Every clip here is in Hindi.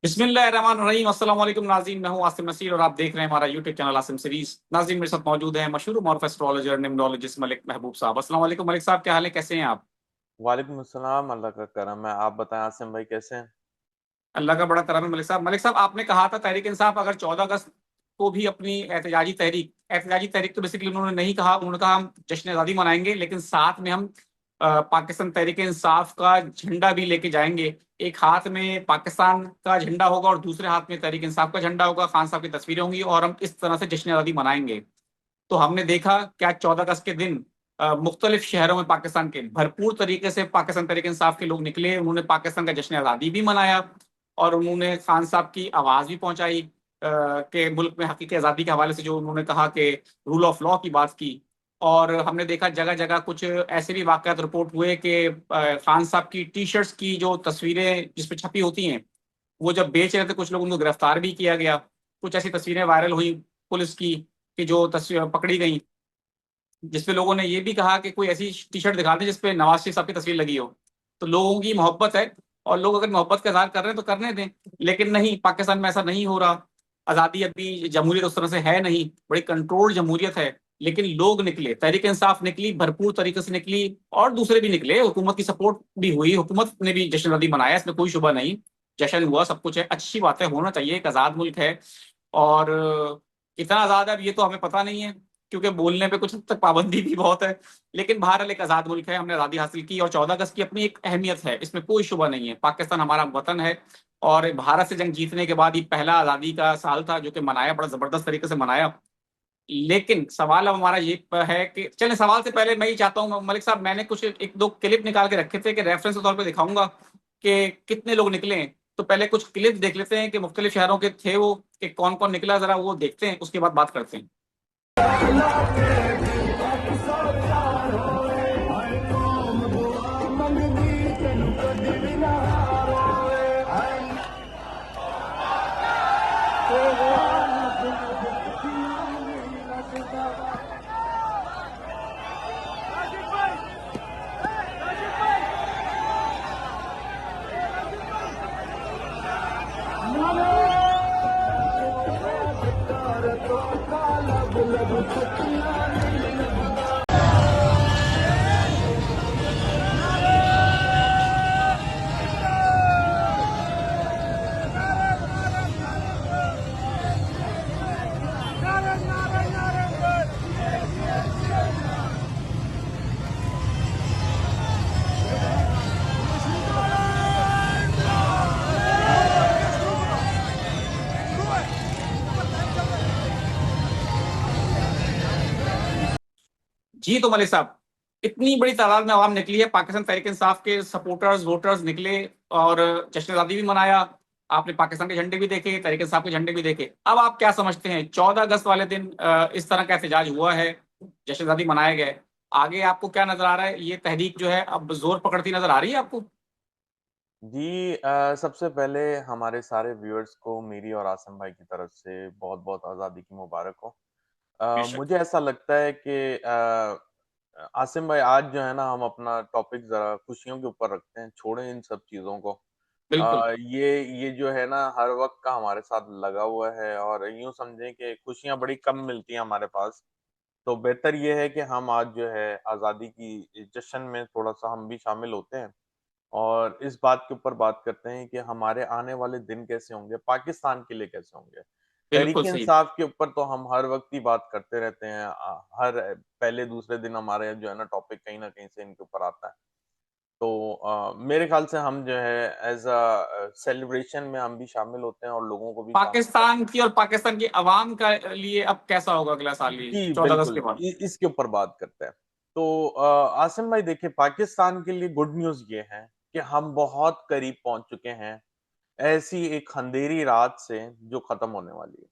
बिस्मिल्लाहिर्रहमानिर्रहीम। अस्सलाम वालेकुम नाज़रीन, मैं हूं आसिम नसीर और आप देख रहे हैं हमारा यूट्यूब चैनल आसिम सीरीज। नाज़रीन, मेरे साथ मौजूद है मशहूर मॉरफ एस्ट्रोलॉजर निम्नोलॉजिस्ट मलिक महबूब साहब। अस्सलाम वालेकुम मलिक साहब, क्या हाल है, कैसे हैं आप? वालेकुम अस्सलाम, अल्लाह का करम है। आप बताएं आसिम भाई कैसे हैं? अल्लाह का बड़ा करम है मलिक साहब। मलिक साहब, आपने कहा था तहरीक इंसाफ अगर 14 अगस्त को भी अपनी एहतजाजी तहरीक तो बेसिकली उन्होंने नहीं कहा। उन्होंने कहा हम जश्न आज़ादी मनाएंगे, लेकिन साथ में हम पाकिस्तान तहरीक इंसाफ का झंडा भी लेके जाएंगे। एक हाथ में पाकिस्तान का झंडा होगा और दूसरे हाथ में तहरीक इंसाफ का झंडा होगा, खान साहब की तस्वीरें होंगी और हम इस तरह से जश्न आज़ादी मनाएंगे। तो हमने देखा क्या 14 अगस्त के दिन मुख्तलिफ शहरों में पाकिस्तान के भरपूर तरीके से पाकिस्तान तहरीक इंसाफ के लोग निकले। उन्होंने पाकिस्तान का जश्न आज़ादी भी मनाया और उन्होंने खान साहब की आवाज़ भी पहुंचाई कि मुल्क में हकीकी आज़ादी के हवाले से जो उन्होंने कहा कि रूल ऑफ लॉ की बात की। और हमने देखा जगह जगह कुछ ऐसे भी वाकयात रिपोर्ट हुए कि खान साहब की टी शर्ट्स की जो तस्वीरें जिस पे छपी होती हैं, वो जब बेच रहे थे कुछ लोग, उनको गिरफ्तार भी किया गया। कुछ ऐसी तस्वीरें वायरल हुई पुलिस की कि जो तस्वीर पकड़ी गई, जिसपे लोगों ने ये भी कहा कि कोई ऐसी टी शर्ट दिखा दें जिसपे नवाज शरीफ साहब की तस्वीर लगी हो। तो लोगों की मोहब्बत है और लोग अगर मोहब्बत का इजहार कर रहे हैं तो करने दें। लेकिन नहीं, पाकिस्तान में ऐसा नहीं हो रहा। आज़ादी अभी जमहूरियत उस तरह से है नहीं, बड़ी कंट्रोल्ड जमहूरियत है। लेकिन लोग निकले, तहरीक इंसाफ निकली, भरपूर तरीके से निकली और दूसरे भी निकले। हुकूमत की सपोर्ट भी हुई, हुकूमत ने भी जश्न आज़ादी मनाया, इसमें कोई शुबा नहीं। जश्न हुआ, सब कुछ है, अच्छी बात है, होना चाहिए, एक आज़ाद मुल्क है। और कितना आज़ाद है अब ये तो हमें पता नहीं है, क्योंकि बोलने पे कुछ हद तक पाबंदी भी बहुत है। लेकिन बहरहाल एक आज़ाद मुल्क है, हमने आज़ादी हासिल की और 14 अगस्त की अपनी एक अहमियत है, इसमें कोई शुबा नहीं है। पाकिस्तान हमारा वतन है और भारत से जंग जीतने के बाद ये पहला आज़ादी का साल था जो कि मनाया, बड़ा ज़बरदस्त तरीके से मनाया। लेकिन सवाल अब हमारा ये है कि चले, सवाल से पहले मैं ही चाहता हूँ मलिक साहब, मैंने कुछ एक दो क्लिप निकाल के रखे थे कि रेफरेंस के तौर पे दिखाऊंगा कि कितने लोग निकले हैं। तो पहले कुछ क्लिप देख लेते हैं कि मुख्तलिफ शहरों के थे वो, कि कौन कौन निकला, जरा वो देखते हैं, उसके बाद बात करते हैं। जी, तो मलिक साहब, इतनी बड़ी तादाद में आवाम निकली है, पाकिस्तान तहरीक इंसाफ के सपोर्टर्स वोटर्स निकले और जश्न आज़ादी भी मनाया। आपने पाकिस्तान के झंडे भी देखे, तहरीक इंसाफ के झंडे भी देखे। अब आप क्या समझते हैं, 14 अगस्त वाले दिन इस तरह का एहतजाज हुआ है, जश्न आज़ादी मनाए गए, आगे आपको क्या नजर आ रहा है? ये तहरीक जो है अब जोर पकड़ती नजर आ रही है आपको? जी सबसे पहले हमारे सारे व्यूअर्स को मेरी और आसिम भाई की तरफ से बहुत-बहुत आज़ादी की मुबारक हो। बेशक। मुझे ऐसा लगता है कि आसिम भाई आज जो है ना हम अपना टॉपिक ज़रा खुशियों के ऊपर रखते हैं, छोड़ें इन सब चीज़ों को। बिल्कुल। ये जो है ना हर वक़्त का हमारे साथ लगा हुआ है और यूँ समझें कि खुशियाँ बड़ी कम मिलती हैं हमारे पास। तो बेहतर ये है कि हम आज जो है आज़ादी की जश्न में थोड़ा-सा हम भी शामिल होते हैं और इस बात के ऊपर बात करते हैं कि हमारे आने वाले दिन कैसे होंगे, पाकिस्तान के लिए कैसे होंगे। बिल्कुल सही। तहरीक-ए-इंसाफ के ऊपर तो हम हर वक़्त ही बात करते रहते हैं। हर पहले दूसरे दिन हमारे जो है ना टॉपिक कहीं न कहीं से इनके ऊपर आता है। तो मेरे ख़्याल से हम जो है एज़ सेलिब्रेशन में हम भी शामिल होते हैं और लोगों को भी शामिल करते पाकिस्तान हैं। की और पाकिस्तान की अवाम का लिए अब कैसा होगा अगला साल, ये जी, 14 अगस्त के बिल्कुल, बाद? इसके ऊपर बात करते हैं। तो आसिम भाई देखिए पाकिस्तान के लिए गुड न्यूज़ ये है कि हम बहुत करीब पहुँच चुके हैं, ऐसी एक अंधेरी रात से जो ख़त्म होने वाली है।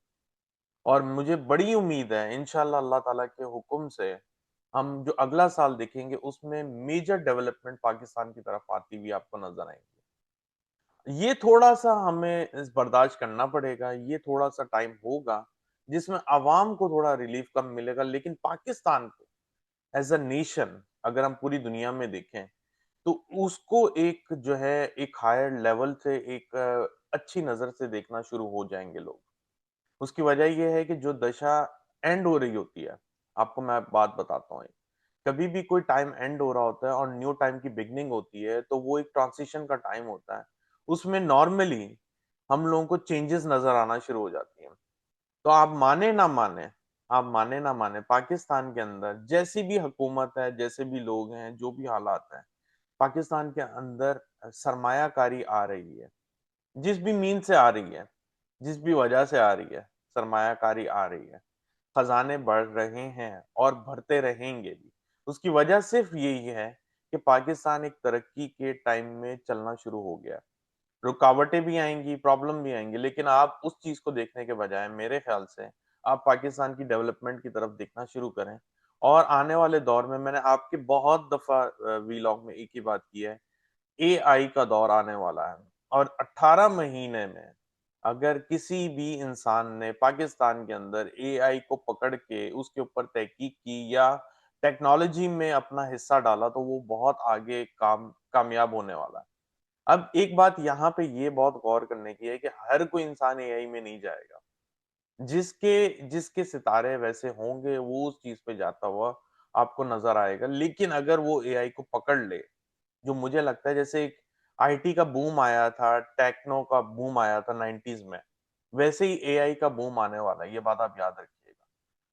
और मुझे बड़ी उम्मीद है इंशाअल्लाह अल्लाह ताला के हुक्म से हम जो अगला साल देखेंगे उसमें मेजर डेवलपमेंट पाकिस्तान की तरफ आती हुई आपको नज़र आएँगी। ये थोड़ा-सा हमें बर्दाश्त करना पड़ेगा, ये थोड़ा-सा टाइम होगा, जिसमें अवाम को थोड़ा रिलीफ कम मिलेगा, लेकिन पाकिस्तान को एज़ अ नेशन अगर हम पूरी दुनिया में देखें, तो उसको एक जो है एक हायर लेवल से एक अच्छी नजर से देखना शुरू हो जाएंगे लोग। उसकी वजह ये है कि जो दशा एंड हो रही होती है, आपको मैं बात बताता हूँ, कभी भी कोई टाइम एंड हो रहा होता है और न्यू टाइम की बिगनिंग होती है, तो वो एक ट्रांजिशन का टाइम होता है। उसमें नॉर्मली हम लोगों को चेंजेस नजर आना शुरू हो जाती हैं। तो आप माने ना माने पाकिस्तान के अंदर जैसी भी हुकूमत है, जैसे भी लोग हैं, जो भी हालात हैं, पाकिस्तान के अंदर सरमायाकारी आ रही है। जिस भी मीन से आ रही है, जिस भी वजह से आ रही है, सरमायाकारी आ रही है। खजाने बढ़ रहे हैं और बढ़ते रहेंगे भी। उसकी वजह सिर्फ यही है कि पाकिस्तान एक तरक्की के टाइम में चलना शुरू हो गया। रुकावटें भी आएंगी, प्रॉब्लम भी आएंगी, लेकिन आप उस चीज को देखने के बजाय मेरे ख्याल से आप पाकिस्तान की डेवलपमेंट की तरफ देखना शुरू करें। और आने वाले दौर में, मैंने आपके बहुत दफा वीलॉग में एक ही बात की है, एआई का दौर आने वाला है। और 18 महीने में अगर किसी भी इंसान ने पाकिस्तान के अंदर एआई को पकड़ के उसके ऊपर तहकीक की या टेक्नोलॉजी में अपना हिस्सा डाला, तो वो बहुत आगे कामयाब होने वाला है। अब एक बात यहाँ पे ये बहुत गौर करने की है कि हर कोई इंसान एआई में नहीं जाएगा। जिसके जिसके सितारे वैसे होंगे वो उस चीज पे जाता हुआ आपको नजर आएगा। लेकिन अगर वो एआई को पकड़ ले, जो मुझे लगता है जैसे एक आईटी का बूम आया था, टेक्नो का बूम आया था 90s में, वैसे ही एआई का बूम आने वाला है, ये बात आप याद रखिएगा।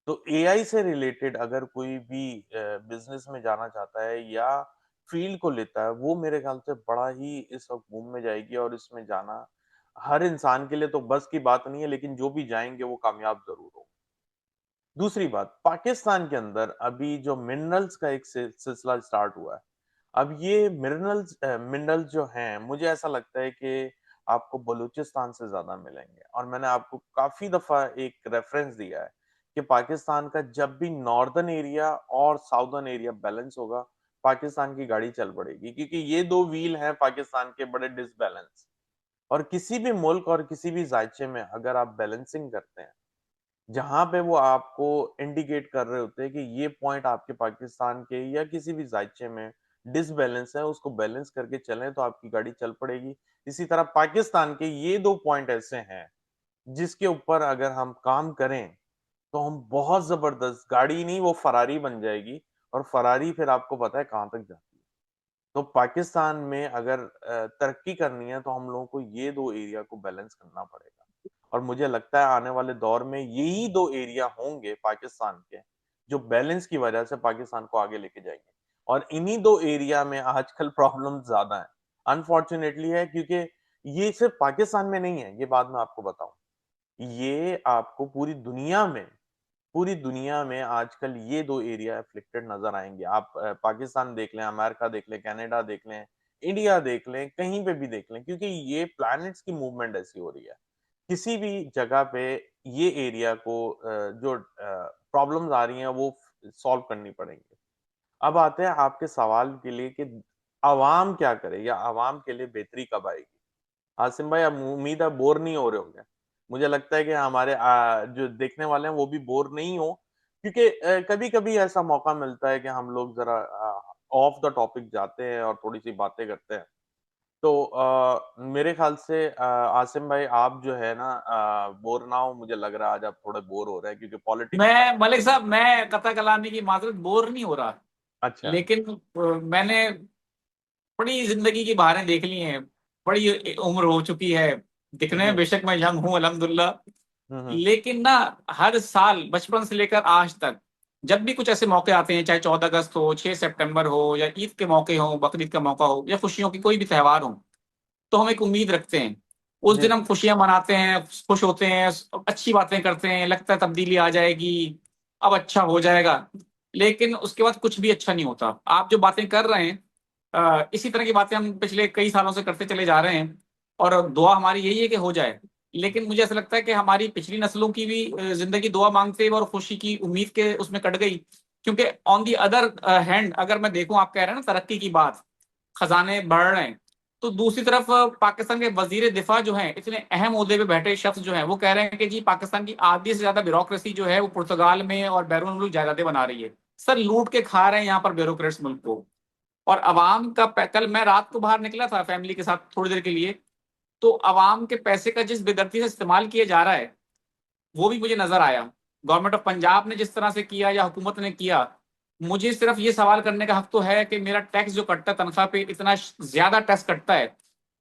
तो एआई से रिलेटेड अगर कोई भी बिजनेस में जाना चाहता है या फील्ड को लेता है, वो मेरे ख्याल से बड़ा ही इस वक्त बूम में जाएगी। और इसमें जाना हर इंसान के लिए तो बस की बात नहीं है, लेकिन जो भी जाएंगे वो कामयाब जरूर होंगे। दूसरी बात, पाकिस्तान के अंदर अभी जो मिनरल्स का एक सिलसिला स्टार्ट हुआ है। अब ये मिनरल्स जो हैं, मुझे ऐसा लगता है कि आपको बलूचिस्तान से ज्यादा मिलेंगे। और मैंने आपको काफी दफा एक रेफरेंस दिया है कि पाकिस्तान का जब भी नॉर्दर्न एरिया और साउदर्न एरिया बैलेंस होगा, पाकिस्तान की गाड़ी चल पड़ेगी, क्योंकि ये दो व्हील हैं पाकिस्तान के बड़े डिसबैलेंस। और किसी भी मुल्क और किसी भी जायचे में अगर आप बैलेंसिंग करते हैं, जहां पे वो आपको इंडिकेट कर रहे होते हैं कि ये पॉइंट आपके पाकिस्तान के या किसी भी जायचे में डिसबैलेंस है, उसको बैलेंस करके चलें तो आपकी गाड़ी चल पड़ेगी। इसी तरह पाकिस्तान के ये दो पॉइंट ऐसे हैं जिसके ऊपर अगर हम काम करें तो हम बहुत जबरदस्त गाड़ी नहीं, वो फरारी बन जाएगी। और फरारी फिर आपको पता है कहां तक जाती है। तो पाकिस्तान में अगर तरक्की करनी है तो हम लोगों को ये दो एरिया को बैलेंस करना पड़ेगा। और मुझे लगता है आने वाले दौर में यही दो एरिया होंगे पाकिस्तान के, जो बैलेंस की वजह से पाकिस्तान को आगे लेके जाएंगे। और इन्हीं दो एरिया में आजकल प्रॉब्लम ज्यादा है, अनफॉर्चुनेटली है, क्योंकि ये सिर्फ पाकिस्तान में नहीं है, ये बात मैं आपको बताऊं, ये आपको पूरी दुनिया में आजकल ये दो एरिया अफ्लिक्टेड नजर आएंगे। आप पाकिस्तान देख लें, अमेरिका देख लें, कनाडा देख लें, इंडिया देख लें, कहीं पे भी देख लें, क्योंकि ये प्लैनेट्स की मूवमेंट ऐसी हो रही है। किसी भी जगह पे ये एरिया को जो प्रॉब्लम्स आ रही हैं वो सॉल्व करनी पड़ेंगी। अब आते हैं आपके सवाल के लिए कि अवाम क्या करे या अवाम के लिए बेहतरी कब आएगी। आसिम भाई, अब उम्मीद है बोर नहीं हो रहे होंगे। मुझे लगता है कि हमारे जो देखने वाले हैं वो भी बोर नहीं हो, क्योंकि कभी कभी ऐसा मौका मिलता है कि हम लोग जरा ऑफ द टॉपिक जाते हैं और थोड़ी सी बातें करते हैं। तो मेरे ख्याल से आसिम भाई, आप जो है ना, बोर ना हो, मुझे लग रहा है आज आप थोड़े बोर हो रहे हैं क्योंकि पॉलिटिक्स। मैं मलिक साहब, मैं कतई कलामी की माजरत, बोर नहीं हो रहा। अच्छा। लेकिन मैंने बड़ी जिंदगी की बहारें देख ली हैं, बड़ी उम्र हो चुकी है। दिखने में हम्म बेशक मैं यंग हूं अल्हम्दुलिल्लाह, हम्म लेकिन ना, हर साल बचपन से लेकर आज तक जब भी कुछ ऐसे मौके आते हैं, चाहे 14 अगस्त हो, 6 सितंबर हो, या ईद के मौके हो, बकरीद का मौका हो, या खुशियों की कोई भी त्योहार हो, तो हम एक उम्मीद रखते हैं। उस जी दिन हम खुशियां मनाते हैं, खुश होते हैं, अच्छी बातें करते हैं, लगता है तब्दीली आ जाएगी, अब अच्छा हो जाएगा। लेकिन उसके बाद कुछ भी अच्छा नहीं होता। आप जो बातें कर रहे हैं, इसी तरह की बातें हम पिछले कई सालों से करते चले जा रहे हैं, और दुआ हमारी यही है कि हो जाए। लेकिन मुझे ऐसा लगता है कि हमारी पिछली नस्लों की भी जिंदगी दुआ मांगते हुए और खुशी की उम्मीद के उसमें कट गई। क्योंकि ऑन दी अदर हैंड, अगर मैं देखूं, आप कह रहे हैं ना तरक्की की बात, खजाने बढ़ रहे हैं, तो दूसरी तरफ पाकिस्तान के वजीर दिफा जो हैं, इतने अहम ओहदे पे बैठे शख्स जो हैं, वो कह रहे हैं कि जी पाकिस्तान की आधी से ज्यादा ब्यूरोक्रेसी जो है वो पुर्तगाल में और बैरून मुल्क जायदादें बना रही है। सर, लूट के खा रहे हैं यहाँ पर ब्यूरोक्रेट्स मुल्क को। और अवाम का कल मैं रात को बाहर निकला था फैमिली के साथ थोड़ी देर के लिए, तो अवाम के पैसे का जिस बेदर्दी से इस्तेमाल किया जा रहा है वो भी मुझे नजर आया। गवर्नमेंट ऑफ पंजाब ने जिस तरह से किया या हुकूमत ने किया, मुझे सिर्फ ये सवाल करने का हक तो है कि मेरा टैक्स जो कटता है तनख्वाह पे, इतना ज्यादा टैक्स कटता है,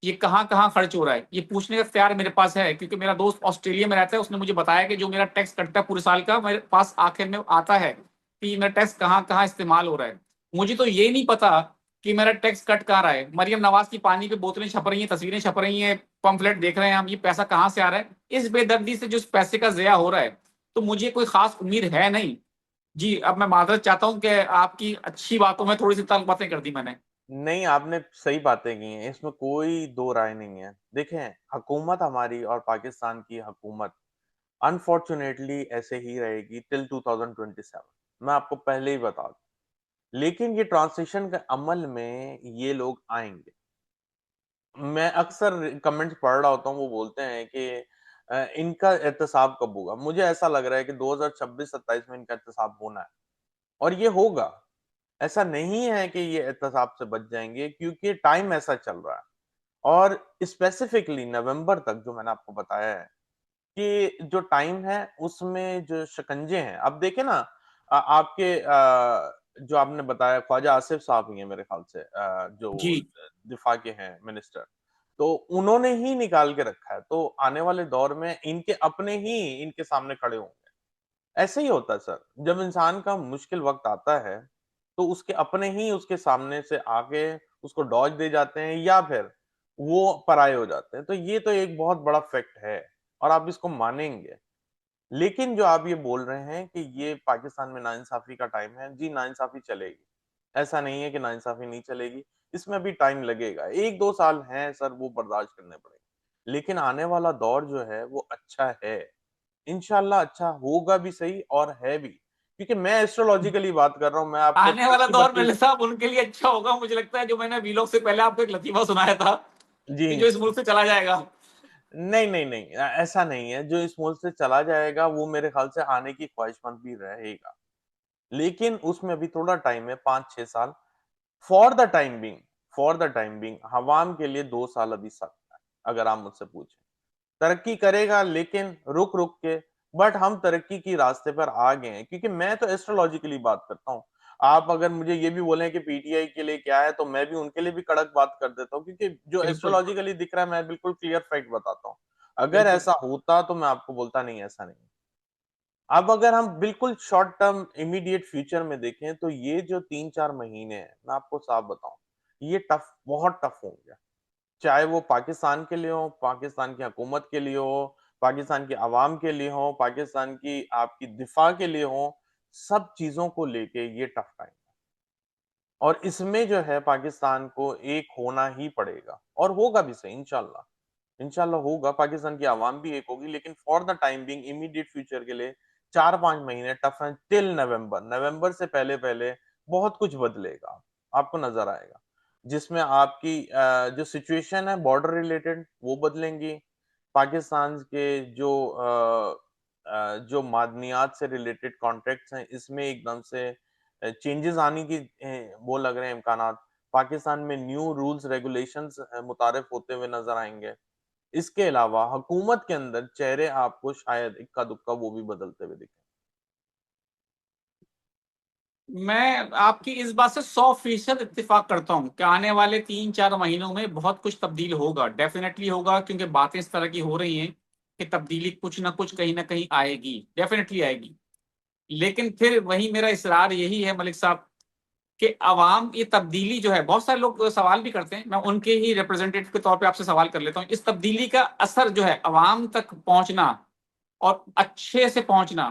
ये कहाँ कहाँ खर्च हो रहा है, ये पूछने का इख्तियार मेरे पास है। क्योंकि मेरा दोस्त ऑस्ट्रेलिया में रहता है, उसने मुझे बताया कि जो मेरा टैक्स कटता है पूरे साल का, मेरे पास आखिर में आता है कि मेरा टैक्स कहाँ कहाँ इस्तेमाल हो रहा है। मुझे तो ये नहीं पता कि मेरा टैक्स कट कहाँ रहा है। मरियम नवाज की पानी पे बोतलें छप रही हैं, तस्वीरें छप रही हैं, पंफलेट देख रहे हैं हम, ये पैसा कहाँ से आ रहा है। इस बेदर्दी से जो इस पैसे का ज़या हो रहा है, तो मुझे कोई खास उम्मीद है नहीं। जी, अब मैं माजरत चाहता हूँ कि आपकी अच्छी बातों में थोड़ी सी तल्ख बातें कर दी मैंने। नहीं, आपने सही बातें की हैं, इसमें कोई दो राय नहीं है। देखें, हुकूमत हमारी और पाकिस्तान की हुकूमत अनफॉर्चुनेटली ऐसे ही रहेगी टिल 2027। मैं आपको पहले ही बता दूं, लेकिन ये ट्रांसिशन के अमल में ये लोग आएंगे। मैं अक्सर कमेंट्स पढ़ रहा होता हूँ, वो बोलते हैं कि इनका एहतसाब कब होगा। मुझे ऐसा लग रहा है कि 2026-27 में इनका एहतसाब होना है, और ये होगा। ऐसा नहीं है कि ये एहतसाब से बच जाएंगे, क्योंकि टाइम ऐसा चल रहा है। और स्पेसिफिकली नवंबर तक, जो मैंने आपको बताया है कि जो टाइम है उसमें जो शिकंजे हैं, अब देखें ना, आपके जो आपने बताया ख्वाजा आसिफ साहब ही हैं मेरे ख्याल से, जी, जो दिफा के हैं मिनिस्टर, तो उन्होंने ही निकाल के रखा है। तो आने वाले दौर में इनके अपने ही इनके सामने खड़े होंगे। ऐसे ही होता है सर, जब इंसान का मुश्किल वक्त आता है तो उसके अपने ही उसके सामने से आके उसको डॉज दे जाते हैं, या फिर वो पराये हो जाते हैं। तो ये तो एक बहुत बड़ा फैक्ट है, और आप इसको मानेंगे। लेकिन जो आप ये बोल रहे हैं कि ये पाकिस्तान में नाइंसाफी का टाइम है, जी नाइंसाफी चलेगी। ऐसा नहीं है कि नाइंसाफी नहीं चलेगी, इसमें भी टाइम लगेगा। 1-2 साल हैं सर, वो बर्दाश्त करने पड़ेंगे। लेकिन आने वाला दौर जो है वो अच्छा है। इंशाल्लाह अच्छा होगा भी सही, और है भी। क्योंकि मैं एस्ट्रोलॉजिकली बात कर रहा हूँ, मैं आपको आने वाला दौर कच्ची-पक्की। मेरे साहब उनके लिए अच्छा होगा। मुझे लगता है जो मैंने वीलॉग से पहले आपको एक लतीफा सुनाया था जी। कि जो इस मुल्क से चला जाएगा। नहीं, नहीं, नहीं, ऐसा नहीं है। जो इस मुल्क से चला जाएगा वो मेरे ख्याल से आने की ख्वाहिशमंद भी रहेगा। लेकिन उसमें अभी थोड़ा टाइम है, 5-6 साल। For the time being, for the time being अवाम के लिए 2 साल अभी सख्त है, अगर आप मुझसे पूछें। तरक्की करेगा लेकिन रुक-रुक के, बट हम तरक्की की रास्ते पर आ गए हैं, क्योंकि मैं तो एस्ट्रोलॉजिकली बात करता हूँ। आप अगर मुझे ये भी बोलें कि पीटीआई के लिए क्या है, तो मैं भी उनके लिए भी कड़क बात कर देता हूँ, क्योंकि जो बिल्कुल, एस्ट्रोलॉजिकली दिख रहा है मैं बिल्कुल क्लियर फैक्ट बताता हूँ। अगर बिल्कुल। ऐसा होता तो मैं आपको बोलता नहीं, ऐसा नहीं। अब अगर हम बिल्कुल शॉर्ट टर्म इमीडिएट फ्यूचर में देखें, तो ये जो 3-4 महीने हैं, मैं आपको साफ बताऊं, ये टफ, बहुत टफ होंगे। चाहे वो पाकिस्तान के लिए हो, पाकिस्तान की हुकूमत के लिए हो, पाकिस्तान की आवाम के लिए हो, पाकिस्तान की आपकी दिफा के लिए हो, सब चीजों को लेके ये टफ टाइम है। और इसमें जो है पाकिस्तान को एक होना ही पड़ेगा, और होगा भी सही इंशाल्लाह। इंशाल्लाह होगा, पाकिस्तान की आवाम भी एक होगी। लेकिन for the time being immediate future के लिए 4-5 महीने टफ हैं, टिल नवंबर। नवंबर से पहले पहले बहुत कुछ बदलेगा, आपको नजर आएगा। जिसमें आपकी जो सिचुएशन है बॉर्डर रिलेटेड वो बदलेंगी। पाकिस्तान के जो मादनियात से रिलेटेड कॉन्ट्रैक्ट्स हैं, इसमें एकदम से चेंजेस आने की वो लग रहे हैं इम्कानात। पाकिस्तान में न्यू रूल्स रेगुलेशंस मुतारिफ होते हुए नजर आएंगे। इसके अलावा हुकूमत के अंदर चेहरे आपको शायद इक्का-दुक्का वो भी बदलते हुए दिखें। मैं आपकी इस बात से 100% इत्तेफाक करता हूँ कि आने वाले 3-4 महीनों में बहुत कुछ तब्दील होगा, डेफिनेटली होगा। क्योंकि बातें इस तरह की हो रही हैं कि तब्दीली कुछ ना कुछ कहीं ना कहीं आएगी, डेफिनेटली आएगी। लेकिन फिर वही मेरा इसरार यही है मलिक साहब कि अवाम ये तब्दीली जो है, बहुत सारे लोग सवाल भी करते हैं, मैं उनके ही रिप्रेजेंटेटिव के तौर पे आपसे सवाल कर लेता हूँ, इस तब्दीली का असर जो है अवाम तक पहुंचना और अच्छे से पहुंचना,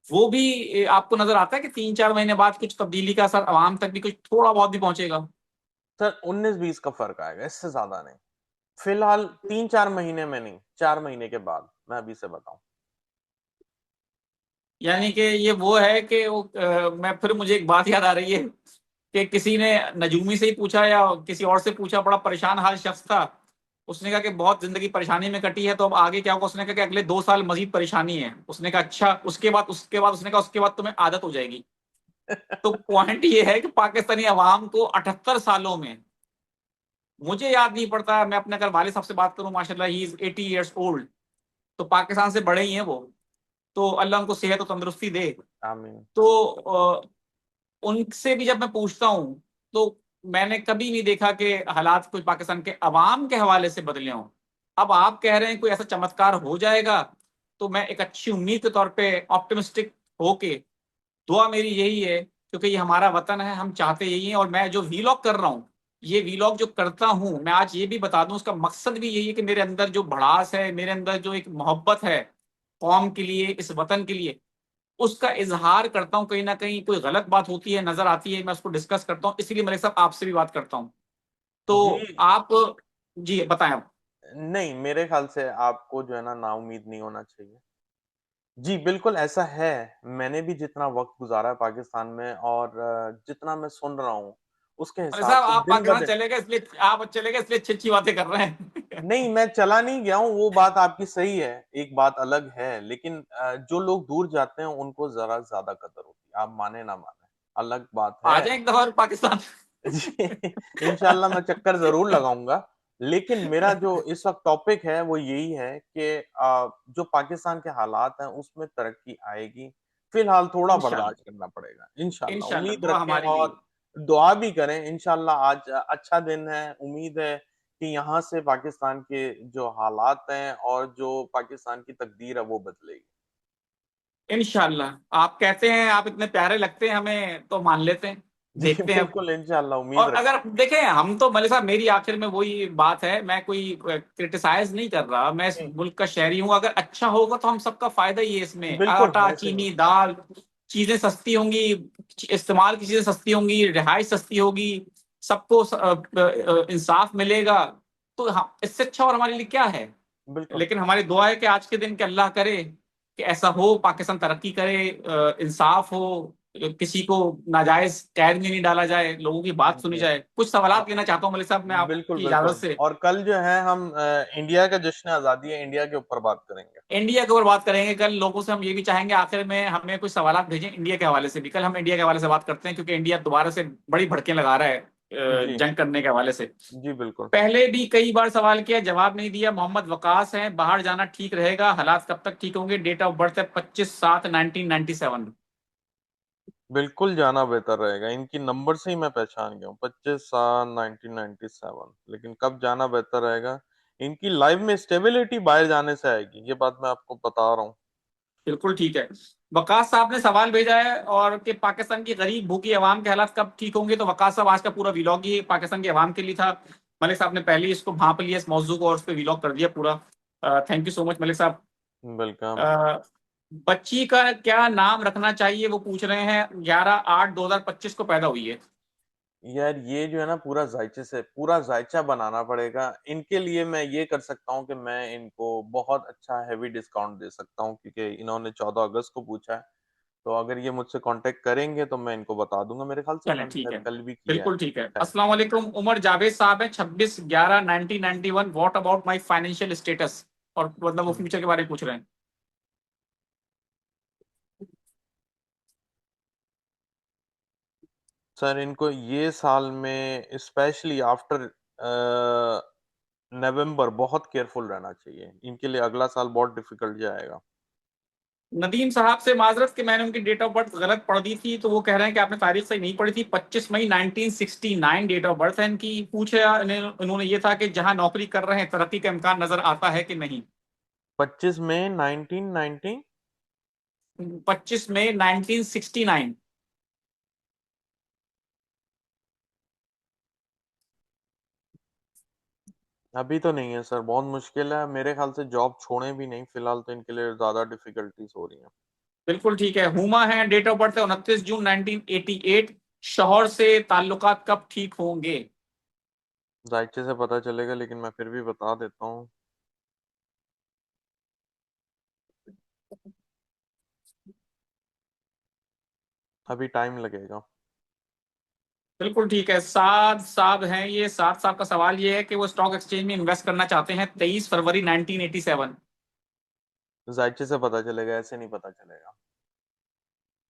वो भी आपको नजर आता है कि 3-4 महीने बाद कुछ तब्दीली का असर अवाम तक भी कुछ थोड़ा बहुत भी पहुंचेगा। सर 19-20 का फर्क आएगा, इससे ज्यादा नहीं। फिलहाल 3-4 महीने में नहीं, 4 महीने के बाद मैं अभी से बताऊं। यानी कि ये वो है कि मैं फिर मुझे एक बात याद आ रही है कि किसी ने नजूमी से ही पूछा या किसी और से पूछा, बड़ा परेशान हाल शख्स था। उसने कहा कि बहुत जिंदगी परेशानी में कटी है, तो अब आगे क्या होगा। उसने कहा कि अगले 2 साल मजीद परेशानी है। उसने कहा अच्छा, उसके बाद उसने कहा उसके बाद तुम्हें आदत हो जाएगी। तो पॉइंट ये है कि पाकिस्तानी अवाम को 78 सालों में मुझे याद नहीं पड़ता, मैं अपने अगर वालिद साहब से बात करूं, माशाल्लाह ही इज 80 ईयर्स ओल्ड, तो पाकिस्तान से बड़े ही हैं वो, तो अल्लाह उनको सेहत और तंदुरुस्ती दे। आमीन। तो उनसे भी जब मैं पूछता हूं, तो मैंने कभी नहीं देखा कि हालात कोई पाकिस्तान के अवाम के हवाले से बदले हों। अब आप कह रहे हैं कोई ऐसा चमत्कार हो जाएगा, तो मैं एक अच्छी उम्मीद के तौर पे ऑप्टिमिस्टिक होके, दुआ मेरी यही है, क्योंकि ये हमारा वतन है, हम चाहते यही हैं। और मैं जो वीलॉग कर रहा हूँ, ये वीलॉग जो करता हूँ, मैं आज ये भी बता दूं, उसका मकसद भी यही है कि मेरे अंदर जो भड़ास है, मेरे अंदर जो एक मोहब्बत है कौम के लिए, इस वतन के लिए, उसका इजहार करता हूँ। कहीं ना कहीं कोई गलत बात होती है, नजर आती है, मैं उसको डिस्कस करता हूँ, इसीलिए मलिक साहब आपसे भी बात करता हूँ। जी तो आप जी बताएं आप। नहीं, मेरे ख्याल से आपको जो है ना नाउम्मीद नहीं होना चाहिए। जी, बिल्कुल ऐसा है। मैंने भी जितना वक़्त गुज़ारा है पाकिस्तान में और जितना मैं सुन रहा हूँ, उसके मलिक हिसाब साहब से आप पाकिस्तान दिन-ब-दिन चले गए इसलिए, आप चले गए इसलिए अच्छी अच्छी बातें कर रहे हैं। नहीं, मैं चला नहीं गया हूँ, वो बात आपकी सही है, एक बात अलग है। लेकिन जो लोग दूर जाते हैं, उनको ज़रा ज़्यादा कदर होती है, आप माने ना माने, अलग बात आ है। जाए एक दफा पाकिस्तान। जी, इंशाल्लाह मैं चक्कर ज़रूर लगाऊँगा। लेकिन मेरा जो इस वक़्त टॉपिक है वो यही है कि जो पाकिस्तान के हालात हैं उसमें तरक्की आएगी। फ़िलहाल थोड़ा इंशाल्लाह, बर्दाश्त करना पड़ेगा। इंशाल्लाह इंशाल्लाह उम्मीद दुआ रखें हमारी भी। और दुआ भी करें। इंशाल्लाह आज अच्छा दिन है। उम्मीद है कि यहाँ से पाकिस्तान के जो हालात हैं और जो पाकिस्तान की तकदीर है वो बदलेगी। इंशाल्लाह, आप कहते हैं, आप इतने प्यारे लगते हैं हमें, तो मान लेते हैं, जी, देखते हैं अब। बिल्कुल इंशाल्लाह उम्मीद और रखें। अगर देखें, हम तो मलिक साहब, मेरी आखिर में वही बात है, मैं कोई क्रिटिसाइज नहीं कर रहा, मैं इस जी, मुल्क का शहरी हूँ। अगर अच्छा होगा तो हम सबका फायदा ही है इसमें, बिल्कुल आटा ऐसे ही है। चीनी दाल, चीजें सस्ती होंगी, इस्तेमाल की चीजें सस्ती होंगी, रिहाइश सस्ती होगी, सबको इंसाफ मिलेगा, तो हाँ, इससे अच्छा और हमारे लिए क्या है। बिल्कुल। लेकिन हमारी दुआ है कि आज के दिन के अल्लाह करे कि ऐसा हो, पाकिस्तान तरक्की करे, इंसाफ हो, किसी को नाजायज कैद में नहीं डाला जाए, लोगों की बात सुनी जी। जाए। कुछ सवालात लेना चाहता हूँ मलिक साहब मैं बिल्कुल, आपकी इजाजत बिल्कुल। से। और कल जो है हम इंडिया का जश्न आज़ादी है, इंडिया के ऊपर बात करेंगे। इंडिया के ऊपर बात करेंगे कल, लोगों से हम ये भी चाहेंगे आखिर में हमें कुछ सवालात भेजें इंडिया के हवाले से भी। कल हम इंडिया के हवाले से बात करते हैं, क्योंकि इंडिया दोबारा से बड़ी भड़कें लगा रहा है जी, जंग करने के हवाले से। जी बिल्कुल। पहले भी कई बार सवाल किया, जवाब नहीं दिया। मोहम्मद वकास हैं, बाहर जाना ठीक रहेगा, हालात कब तक ठीक होंगे? डेट ऑफ बर्थ है 25/7/1997। बिल्कुल जाना बेहतर रहेगा। इनकी नंबर से ही मैं पहचान गया हूँ। 25/7/1997। लेकिन कब जाना बेहतर रहेगा? इनकी लाइफ में स्टेबिलिटी बाहर जाने से आएगी। ये बात मैं आपको बता रहा हूँ। बिल्कुल ठीक है। वकास साहब ने सवाल भेजा है, और कि पाकिस्तान की गरीब भूखी आवाम के हालात कब ठीक होंगे। तो वकास साहब, आज का पूरा व्लॉग ही पाकिस्तान की आवाम के लिए था। मलिक साहब ने पहले ही इसको भांप लिया, इस मौजू को, और उस पर व्लॉग कर दिया पूरा। Thank you so much Malik साहब। वेलकम। अ, बच्ची का क्या नाम रखना चाहिए, वो पूछ रहे हैं। 11/8/2025 को पैदा हुई है। यार ये जो है ना पूरा जायचा बनाना पड़ेगा। इनके लिए मैं ये कर सकता हूँ कि मैं इनको बहुत अच्छा हेवी डिस्काउंट दे सकता हूँ क्योंकि इन्होंने 14 अगस्त को पूछा है। तो अगर ये मुझसे कांटेक्ट करेंगे तो मैं इनको बता दूंगा। मेरे ख्याल से चलें, मैंने ठीक शायद है, कल भी किया है। बिल्कुल ठीक है। शायद। अस्सलाम वालेकुम, उमर जावेद साहब है, 26/11/1991। What about my financial status, और मतलब वो फ्यूचर के बारे में पूछ रहे हैं। सर इनको ये साल में स्पेशली आफ्टर नवंबर बहुत केयरफुल रहना चाहिए। इनके लिए अगला साल बहुत डिफिकल्ट जाएगा। नदीम साहब से माजरत कि मैंने उनकी डेट ऑफ बर्थ गलत पढ़ दी थी, तो वो कह रहे हैं कि आपने तारीख सही नहीं पढ़ी थी। 25 मई 1969 डेट ऑफ बर्थ है इनकी। पूछे इन्होंने ये था कि जहां नौकरी कर रहे हैं, तरक्की का इम्कान नजर आता है कि नहीं। 25 मई 1990। 25 मई 1969। अभी तो नहीं है सर, बहुत मुश्किल है। मेरे ख्याल से जॉब छोड़े भी नहीं फिलहाल, तो इनके लिए ज्यादा डिफिकल्टीज हो रही हैं। बिल्कुल ठीक है। हुमा है, डेट ऑफ बर्थ है 29 जून 1988। शौहर से ताल्लुकात कब ठीक होंगे? जायचे से पता चलेगा, लेकिन मैं फिर भी बता देता हूँ। अभी टाइम लगेगा। बिल्कुल ठीक है। साद साहब हैं ये। साद साहब का सवाल ये है कि वो स्टॉक एक्सचेंज में इन्वेस्ट करना चाहते हैं। 23 फरवरी 1987। जायचे से पता चलेगा, ऐसे नहीं पता चलेगा।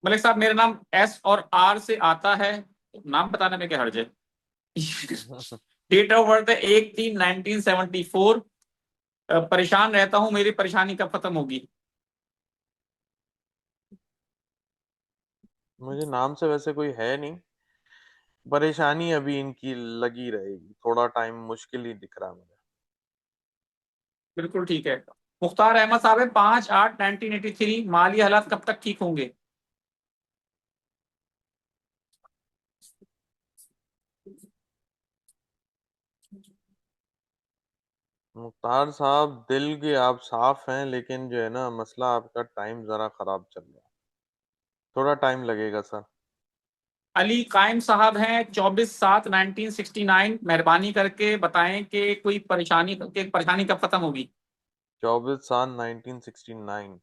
मलिक साहब, मेरा नाम एस और आर से आता है, नाम बताने में क्या हर्ज है? डेट ऑफ बर्थ है 1/3/1974। परेशान रहता हूँ, मेरी परेशानी कब खत्म होगी? मुझे नाम से वैसे कोई है नहीं, परेशानी अभी इनकी लगी रहेगी, थोड़ा टाइम मुश्किल ही दिख रहा है मुझे। बिल्कुल ठीक है। मुख्तार अहमद साहब है 5/8/1983। माली हालात कब तक ठीक होंगे? मुख्तार साहब, दिल के आप साफ हैं, लेकिन जो है ना मसला, आपका टाइम जरा खराब चल रहा है, थोड़ा टाइम लगेगा सर। अली कायम साहब हैं 24/7/1969। मेहरबानी करके बताएं कि कोई परेशानी कब खत्म होगी? 24/7/1969।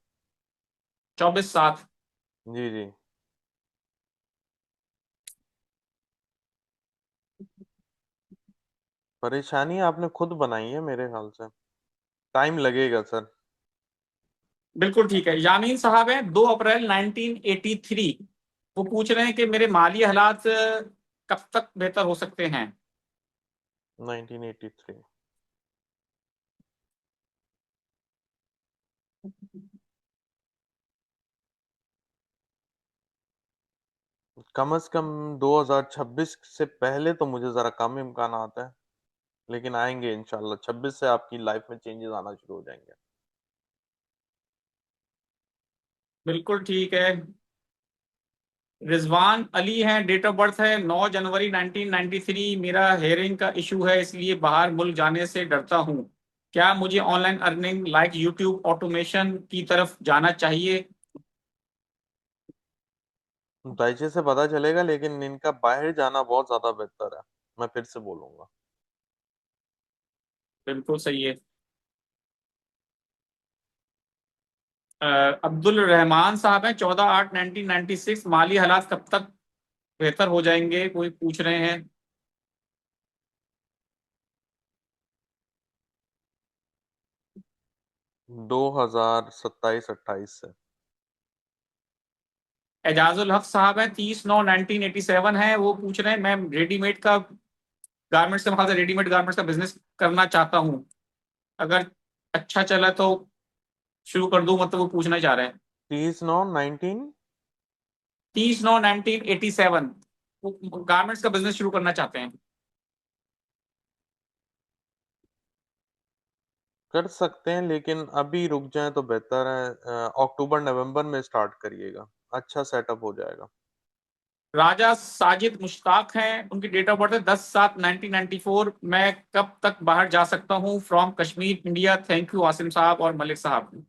24/7। जी जी। परेशानी आपने खुद बनाई है मेरे ख्याल से, टाइम लगेगा सर। बिल्कुल ठीक है। यामीन साहब हैं 2 अप्रैल 1983। वो पूछ रहे हैं कि मेरे माली हालात कब तक बेहतर हो सकते हैं? 1983। कम से कम 2026 से पहले तो मुझे जरा कम इम्कान आता है, लेकिन आएंगे इंशाल्लाह। 26 से आपकी लाइफ में चेंजेस आना शुरू हो जाएंगे। बिल्कुल ठीक है। रिजवान अली हैं, डेट ऑफ बर्थ है 9 जनवरी 1993। मेरा हेयरिंग का इशू है, इसलिए बाहर मुल्क जाने से डरता हूँ। क्या मुझे online earning like YouTube automation की तरफ जाना चाहिए? दयचे से पता चलेगा, लेकिन इनका बाहर जाना बहुत ज्यादा बेहतर है, मैं फिर से बोलूंगा। बिल्कुल सही है। अ, अब्दुल रहमान साहब हैं 14/8/1996। माली हालात कब तक बेहतर हो जाएंगे, कोई पूछ रहे हैं। 2027-28 से। एजाजुल हक साहब हैं 30/9/1987 है। वो पूछ रहे हैं मैं रेडीमेड का गारमेंट्स का मतलब रेडीमेड गारमेंट्स का बिजनेस करना चाहता हूँ। अगर अच्छा चला तो शुरू कर दूं, मतलब वो पूछना चाह रहे हैं। 30/9/19। 30/9/1987 वो गारमेंट्स का बिजनेस शुरू करना चाहते हैं। कर सकते हैं, लेकिन अभी रुक जाए तो बेहतर है। अक्टूबर नवंबर में स्टार्ट करिएगा, अच्छा सेटअप हो जाएगा। राजा साजिद मुश्ताक हैं, उनकी डेट ऑफ बर्थ है 10/7/1994। मैं कब तक बाहर जा सकता हूँ from Kashmir India? Thank you Asim साहब और मलिक साहब।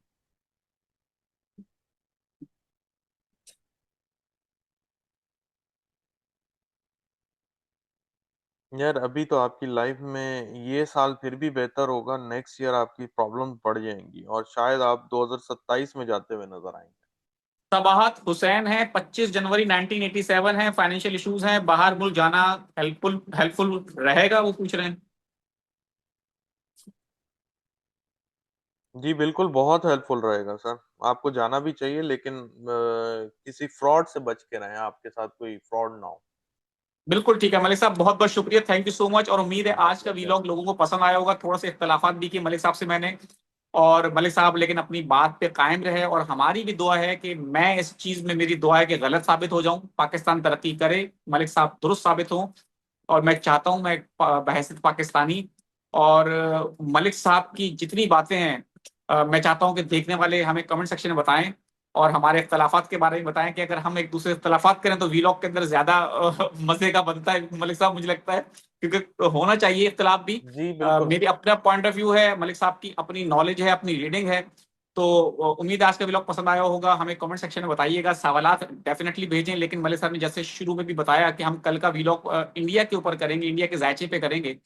यार अभी तो आपकी लाइफ में ये साल फिर भी बेहतर होगा, नेक्स्ट ईयर आपकी प्रॉब्लम बढ़ जाएंगी और शायद आप 2027 में जाते हुए नजर आएंगे। सबाहत हुसैन है 25 जनवरी 1987 है। फाइनेंशियल इश्यूज हैं, बाहर मुल्क जाना हेल्पफुल हेल्पफुल रहेगा, वो पूछ रहे हैं। जी बिल्कुल, बहुत हेल्पफुल रहेगा सर। आपको जाना भी चाहिए, लेकिन किसी फ्रॉड से बच के रहें, आपके साथ कोई फ्रॉड ना हो। बिल्कुल ठीक है मलिक साहब, बहुत बहुत शुक्रिया, थैंक यू सो मच। और उम्मीद है आज का ओके। वीलॉग लोगों को पसंद आया होगा। थोड़ा सा इख्तलाफात भी किए मलिक साहब से मैंने, और मलिक साहब लेकिन अपनी बात पे कायम रहे। और हमारी भी दुआ है कि मैं इस चीज में, मेरी दुआ है कि गलत साबित हो जाऊं, पाकिस्तान तरक्की करे, मलिक साहब दुरुस्त साबित हो। और मैं चाहता हूं, मैं बहैसियत पाकिस्तानी और मलिक साहब की जितनी बातें हैं, मैं चाहता हूं कि देखने वाले हमें कमेंट सेक्शन में बताएं और हमारे इख्तलाफात के बारे में बताएं कि अगर हम एक दूसरे से इख्तलाफात करें तो वीलॉग के अंदर ज्यादा मजे का बनता है मलिक साहब, मुझे लगता है, क्योंकि होना चाहिए इख्तलाफ भी। जी बिल्कुल। मेरी अपना पॉइंट ऑफ व्यू है, मलिक साहब की अपनी नॉलेज है, अपनी रीडिंग है। तो उम्मीद है आज का व्लॉग पसंद आया होगा। हमें कमेंट सेक्शन में बताइएगा, सवालात डेफिनेटली भेजें। लेकिन मलिक साहब ने जैसे शुरू में भी बताया कि हम कल का व्लॉग इंडिया के ऊपर करेंगे, इंडिया के जायचे पे करेंगे,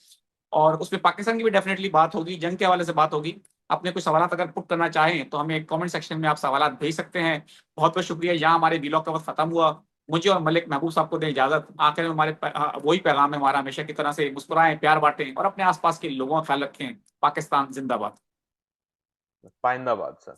और उसमें पाकिस्तान की भी डेफिनेटली बात होगी, जंग के हवाले से बात होगी। अपने कुछ सवालात अगर पुट करना चाहें तो हमें कमेंट सेक्शन में आप सवालात भेज सकते हैं। बहुत बहुत शुक्रिया। यहाँ हमारे व्लॉग का वक्त खत्म हुआ। मुझे और मलिक महबूब साहब को दें इजाजत। आखिर में वही पैगाम है हमारा हमेशा की तरह से, मुस्कुराएं, प्यार बांटें और अपने आसपास के लोगों का ख्याल रखें। पाकिस्तान जिंदाबाद। पाइंदाबाद सर।